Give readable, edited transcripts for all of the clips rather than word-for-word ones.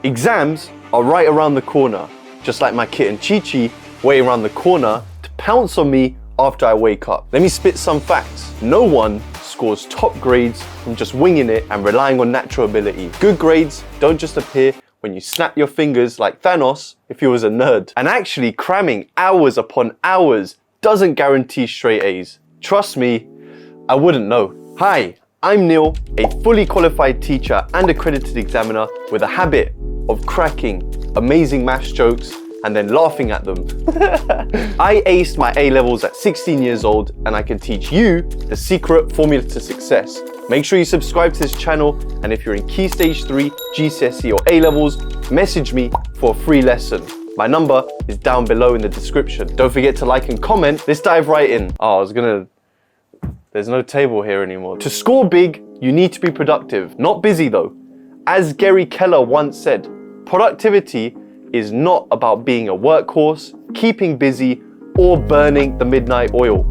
Exams are right around the corner, just like my kitten Chi-Chi waiting around the corner to pounce on me after I wake up. Let me spit some facts. No one scores top grades from just winging it and relying on natural ability. Good grades don't just appear when you snap your fingers like Thanos if you was a nerd. And actually cramming hours upon hours doesn't guarantee straight A's. Trust me, I wouldn't know. Hi, I'm Neil, a fully qualified teacher and accredited examiner with a habit of cracking amazing maths jokes and then laughing at them. I aced my A-Levels at 16 years old, and I can teach you the secret formula to success. Make sure you subscribe to this channel, and if you're in Key Stage 3, GCSE or A-Levels, message me for a free lesson. My number is down below in the description. Don't forget to like and comment. Let's dive right in. There's no table here anymore. To score big, you need to be productive, not busy though. As Gary Keller once said, productivity is not about being a workhorse, keeping busy, or burning the midnight oil.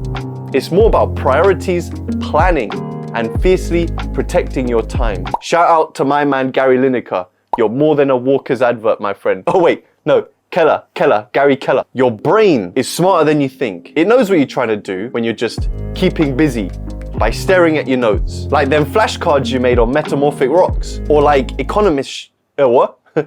It's more about priorities, planning, and fiercely protecting your time. Shout out to my man Gary Lineker. You're more than a Walker's advert, my friend. Oh wait, no, Gary Keller. Your brain is smarter than you think. It knows what you're trying to do when you're just keeping busy by staring at your notes. Like them flashcards you made on metamorphic rocks. Or like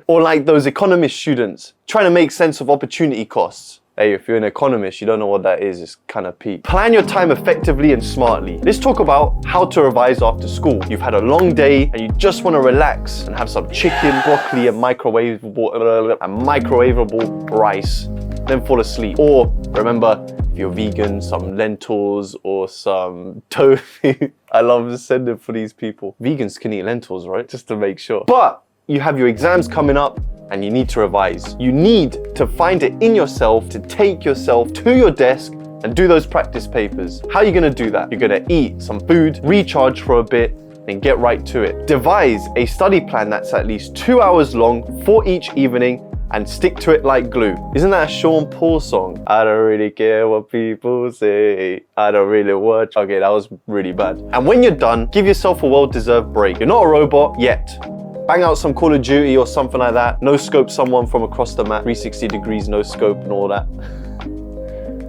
Or like those economist students trying to make sense of opportunity costs. Hey, if you're an economist, you don't know what that is, it's kind of peak. Plan your time effectively and smartly. Let's talk about how to revise after school. You've had a long day and you just want to relax and have some chicken, broccoli, and microwavable rice, then fall asleep. Or remember, if you're vegan, some lentils or some tofu. I love sending for these people. Vegans can eat lentils, right? Just to make sure. But you have your exams coming up and you need to revise. You need to find it in yourself to take yourself to your desk and do those practice papers. How are you gonna do that? You're gonna eat some food, recharge for a bit, and get right to it. Devise a study plan that's at least 2 hours long for each evening and stick to it like glue. Isn't that a Sean Paul song? I don't really care what people say. I don't really watch. Okay, that was really bad. And when you're done, give yourself a well-deserved break. You're not a robot yet. Bang out some Call of Duty or something like that. No scope someone from across the map, 360 degrees, no scope and all that.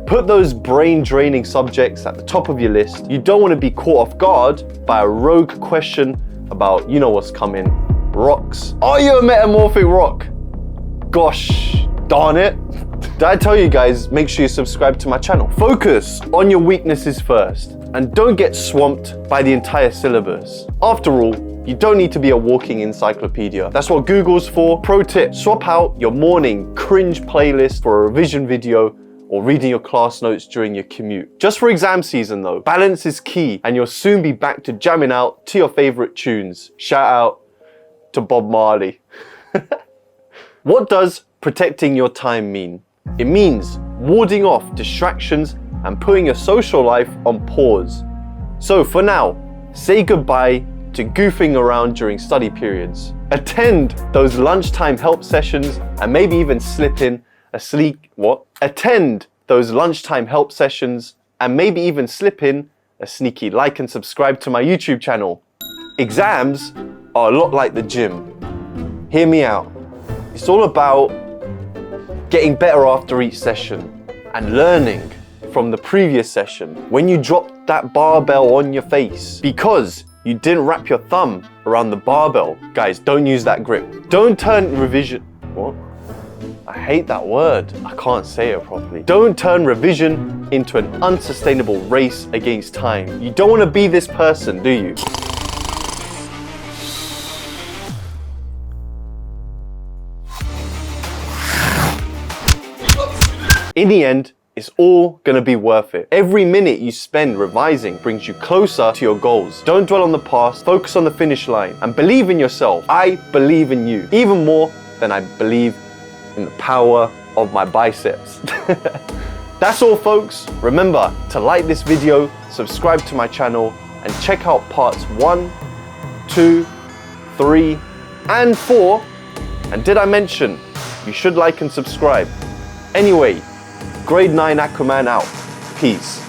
Put those brain draining subjects at the top of your list. You don't want to be caught off guard by a rogue question about, you know what's coming, rocks. Are you a metamorphic rock? Gosh, darn it. Did I tell you guys, make sure you subscribe to my channel. Focus on your weaknesses first and don't get swamped by the entire syllabus. After all, you don't need to be a walking encyclopedia. That's what Google's for. Pro tip, swap out your morning cringe playlist for a revision video or reading your class notes during your commute. Just for exam season though, balance is key and you'll soon be back to jamming out to your favorite tunes. Shout out to Bob Marley. What does protecting your time mean? It means warding off distractions and putting your social life on pause. So for now, say goodbye to goofing around during study periods. Attend those lunchtime help sessions and maybe even slip in a sneaky like and subscribe to my YouTube channel. Exams are a lot like the gym. Hear me out. It's all about getting better after each session and learning from the previous session when you drop that barbell on your face because you didn't wrap your thumb around the barbell. Guys, don't use that grip. Don't turn revision... What? I hate that word. I can't say it properly. Don't turn revision into an unsustainable race against time. You don't want to be this person, do you? In the end, it's all gonna be worth it. Every minute you spend revising brings you closer to your goals. Don't dwell on the past, focus on the finish line, and believe in yourself. I believe in you, even more than I believe in the power of my biceps. That's all, folks. Remember to like this video, subscribe to my channel, and check out parts 1, 2, 3, and 4. And did I mention you should like and subscribe? Anyway, Grade 9 Aquaman out. Peace.